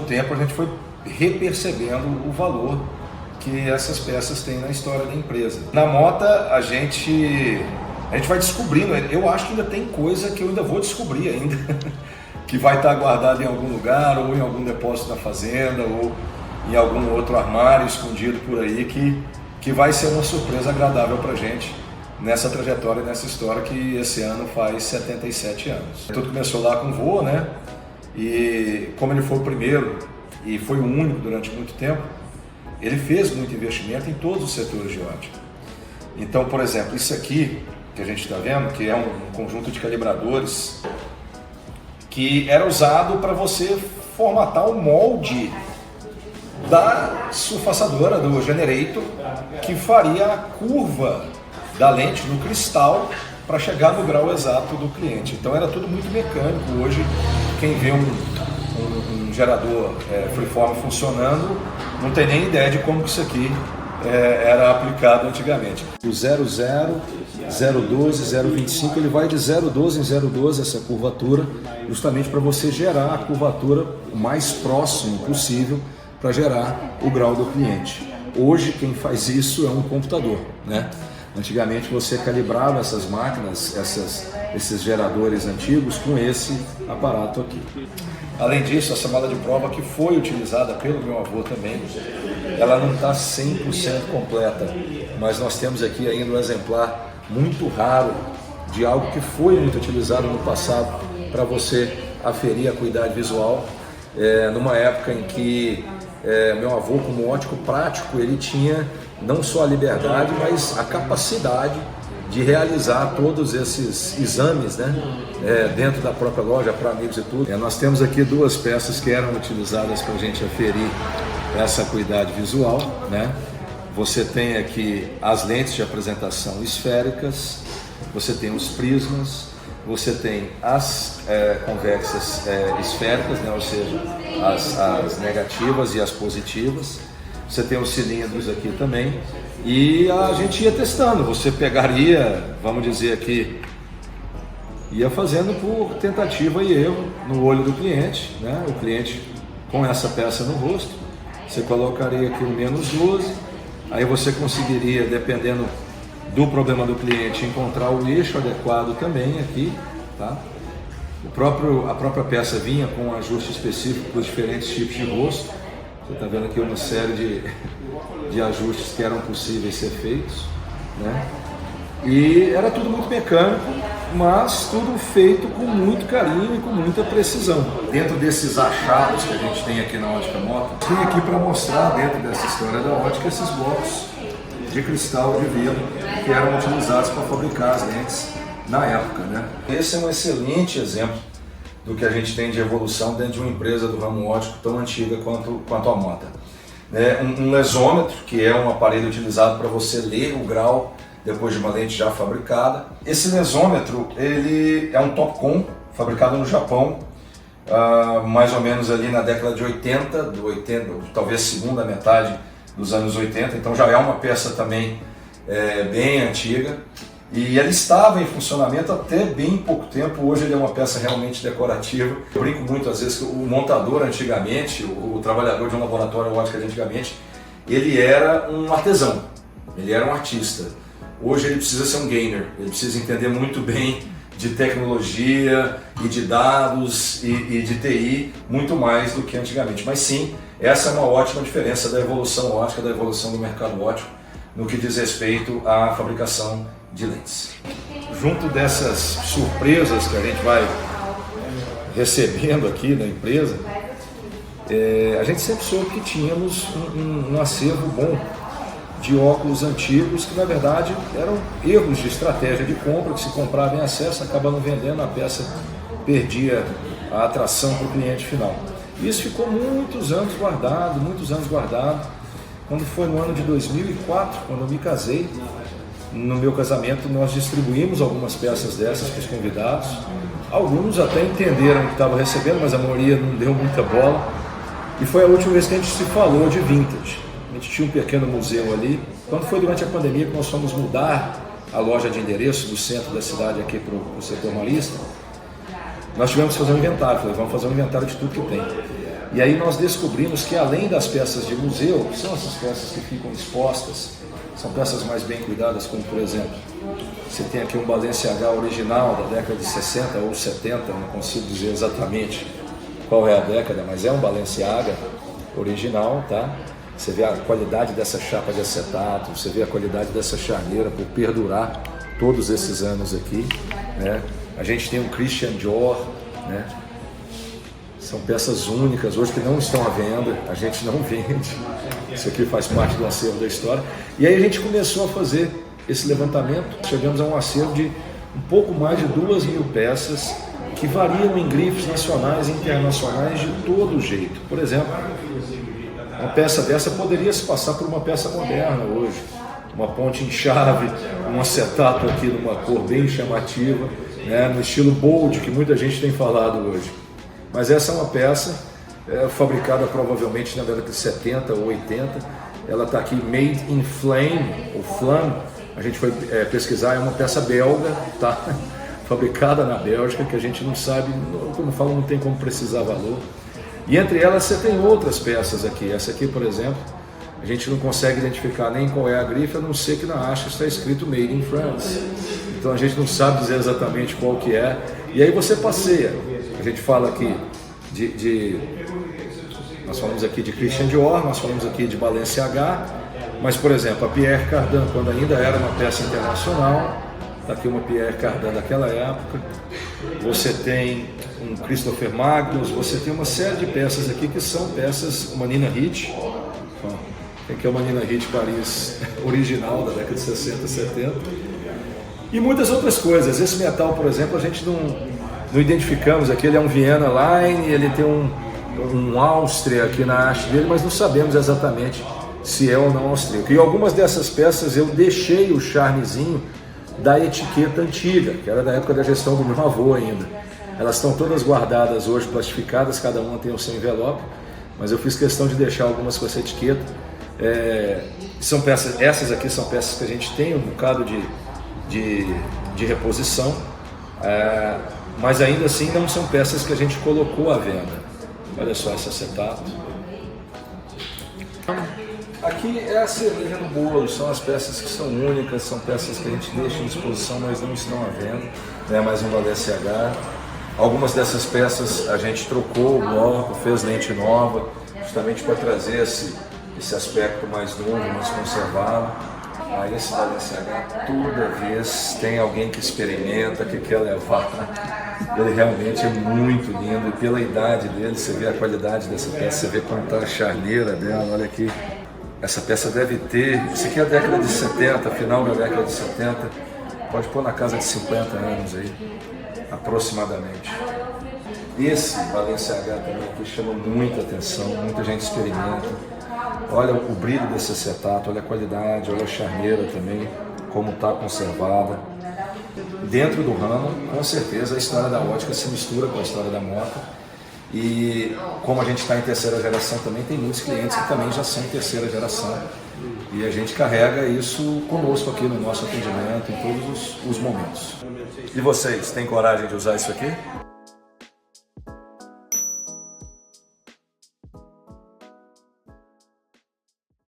tempo a gente foi repercebendo o valor que essas peças têm na história da empresa. Na Mota a gente vai descobrindo, eu acho que ainda tem coisa que eu ainda vou descobrir ainda, que vai estar guardada em algum lugar, ou em algum depósito da fazenda, ou em algum outro armário escondido por aí, que vai ser uma surpresa agradável para a gente nessa trajetória, nessa história que esse ano faz 77 anos. Tudo começou lá com o vô, né? E como ele foi o primeiro e foi o único durante muito tempo, ele fez muito investimento em todos os setores de ótica. Então, por exemplo, isso aqui que a gente está vendo, que é um conjunto de calibradores que era usado para você formatar o molde da surfaçadora, do generator, que faria a curva da lente no cristal para chegar no grau exato do cliente. Então era tudo muito mecânico. Hoje, quem vê um gerador freeform funcionando, não tem nem ideia de como que isso aqui era aplicado antigamente. O 00, 012, 025, ele vai de 012 em 012 essa curvatura, justamente para você gerar a curvatura o mais próximo possível para gerar o grau do cliente. Hoje quem faz isso é um computador, né? Antigamente você calibrava essas máquinas, esses geradores antigos com esse aparato aqui. Além disso, essa mala de prova que foi utilizada pelo meu avô também, ela não está 100% completa, mas nós temos aqui ainda um exemplar muito raro de algo que foi muito utilizado no passado para você aferir a acuidade visual, numa época em que meu avô, como ótico prático, ele tinha não só a liberdade, mas a capacidade de realizar todos esses exames, né, dentro da própria loja, para amigos e tudo. Nós temos aqui duas peças que eram utilizadas para a gente aferir essa acuidade visual, né? Você tem aqui as lentes de apresentação esféricas, você tem os prismas, você tem as convexas esféricas, né, ou seja, as negativas e as positivas. Você tem os cilindros aqui também. E a gente ia testando, você pegaria, vamos dizer aqui, ia fazendo por tentativa e erro no olho do cliente, né? O cliente com essa peça no rosto, você colocaria aqui o -12, aí você conseguiria, dependendo do problema do cliente, encontrar o eixo adequado também aqui, tá? A própria peça vinha com um ajuste específico para os diferentes tipos de rosto. Você está vendo aqui uma série de ajustes que eram possíveis ser feitos, né? E era tudo muito mecânico, mas tudo feito com muito carinho e com muita precisão. Dentro desses achados que a gente tem aqui na Ótica Mota, tem aqui para mostrar, dentro dessa história da ótica, esses blocos de cristal de vidro que eram utilizados para fabricar as lentes na época, né? Esse é um excelente exemplo do que a gente tem de evolução dentro de uma empresa do ramo óptico tão antiga quanto a Mota. Um lesômetro, que é um aparelho utilizado para você ler o grau depois de uma lente já fabricada. Esse lesômetro, ele é um Topcon, fabricado no Japão, mais ou menos ali na década de 80, talvez segunda metade dos anos 80, então já é uma peça também bem antiga. E ele estava em funcionamento até bem pouco tempo. Hoje ele é uma peça realmente decorativa. Eu brinco muito às vezes que o montador antigamente, o trabalhador de um laboratório óptico de antigamente, ele era um artesão, ele era um artista. Hoje ele precisa ser um gamer, ele precisa entender muito bem de tecnologia e de dados e de TI, muito mais do que antigamente. Mas sim, essa é uma ótima diferença da evolução óptica, da evolução do mercado óptico, no que diz respeito à fabricação de lentes. Junto dessas surpresas que a gente vai recebendo aqui na empresa, a gente sempre soube que tínhamos um acervo bom de óculos antigos que na verdade eram erros de estratégia de compra, que se comprava em acesso, acaba não vendendo, a peça perdia a atração para o cliente final. Isso ficou muitos anos guardado. Quando foi no ano de 2004, quando eu me casei, no meu casamento nós distribuímos algumas peças dessas para os convidados. Alguns até entenderam o que estavam recebendo, mas a maioria não deu muita bola. E foi a última vez que a gente se falou de vintage. A gente tinha um pequeno museu ali. Quando foi durante a pandemia que nós fomos mudar a loja de endereço do centro da cidade aqui para o setor marista, nós tivemos que fazer um inventário. Falei, vamos fazer um inventário de tudo que tem. E aí nós descobrimos que além das peças de museu, que são essas peças que ficam expostas, são peças mais bem cuidadas, como por exemplo, você tem aqui um Balenciaga original da década de 60 ou 70, não consigo dizer exatamente qual é a década, mas é um Balenciaga original, tá? Você vê a qualidade dessa chapa de acetato, você vê a qualidade dessa charneira por perdurar todos esses anos aqui, né? A gente tem um Christian Dior, né? São peças únicas hoje que não estão à venda, a gente não vende. Isso aqui faz parte do acervo da história. E aí a gente começou a fazer esse levantamento, chegamos a um acervo de um pouco mais de 2.000 peças que variam em grifes nacionais e internacionais de todo jeito. Por exemplo, uma peça dessa poderia se passar por uma peça moderna hoje. Uma ponte em chave, um acetato aqui numa cor bem chamativa, né, no estilo bold que muita gente tem falado hoje. Mas essa é uma peça fabricada provavelmente na década de 70 ou 80. Ela está aqui made in flame, ou flamme. A gente foi pesquisar, é uma peça belga, tá? Fabricada na Bélgica, que a gente não sabe, como eu falo, não tem como precisar valor. E entre elas você tem outras peças aqui. Essa aqui, por exemplo, a gente não consegue identificar nem qual é a grife, a não ser que na haste está escrito Made in France. Então a gente não sabe dizer exatamente qual que é. E aí você passeia. A gente fala aqui nós falamos aqui de Christian Dior, nós falamos aqui de Balenciaga, mas, por exemplo, a Pierre Cardin, quando ainda era uma peça internacional, está aqui uma Pierre Cardin daquela época, você tem um Christopher Magnus, você tem uma série de peças aqui que são peças, uma Nina Ricci, que é uma Nina Ricci Paris original da década de 60, 70, e muitas outras coisas. Esse metal, por exemplo, a gente não identificamos aqui, ele é um Vienna Line, ele tem um Áustria aqui na haste dele, mas não sabemos exatamente se é ou não austríaco. E algumas dessas peças eu deixei o charmezinho da etiqueta antiga, que era da época da gestão do meu avô ainda. Elas estão todas guardadas hoje, plastificadas, cada uma tem o seu envelope, mas eu fiz questão de deixar algumas com essa etiqueta. São peças, essas aqui são peças que a gente tem um bocado de reposição, mas ainda assim não são peças que a gente colocou à venda. Olha só esse acetato. Aqui é a cereja no bolo, são as peças que são únicas, são peças que a gente deixa em exposição, mas não estão à venda. Mais um Balenciaga. Algumas dessas peças a gente trocou o bloco, fez lente nova, justamente para trazer esse aspecto mais novo, mais conservado. Aí esse Balenciaga, toda vez tem alguém que experimenta, que quer levar. Ele realmente é muito lindo e pela idade dele, você vê a qualidade dessa peça, você vê como está a charneira dela, olha aqui. Essa peça deve ter, isso aqui é a década de 70, final da década de 70, pode pôr na casa de 50 anos aí, aproximadamente. Esse Balenciaga também aqui chama muita atenção, muita gente experimenta. Olha o brilho desse acetato, olha a qualidade, olha a charneira também, como está conservada. Dentro do ramo, com certeza, a história da ótica se mistura com a história da moto. E como a gente está em terceira geração também, tem muitos clientes que também já são terceira geração. E a gente carrega isso conosco aqui no nosso atendimento, em todos os momentos. E vocês, têm coragem de usar isso aqui?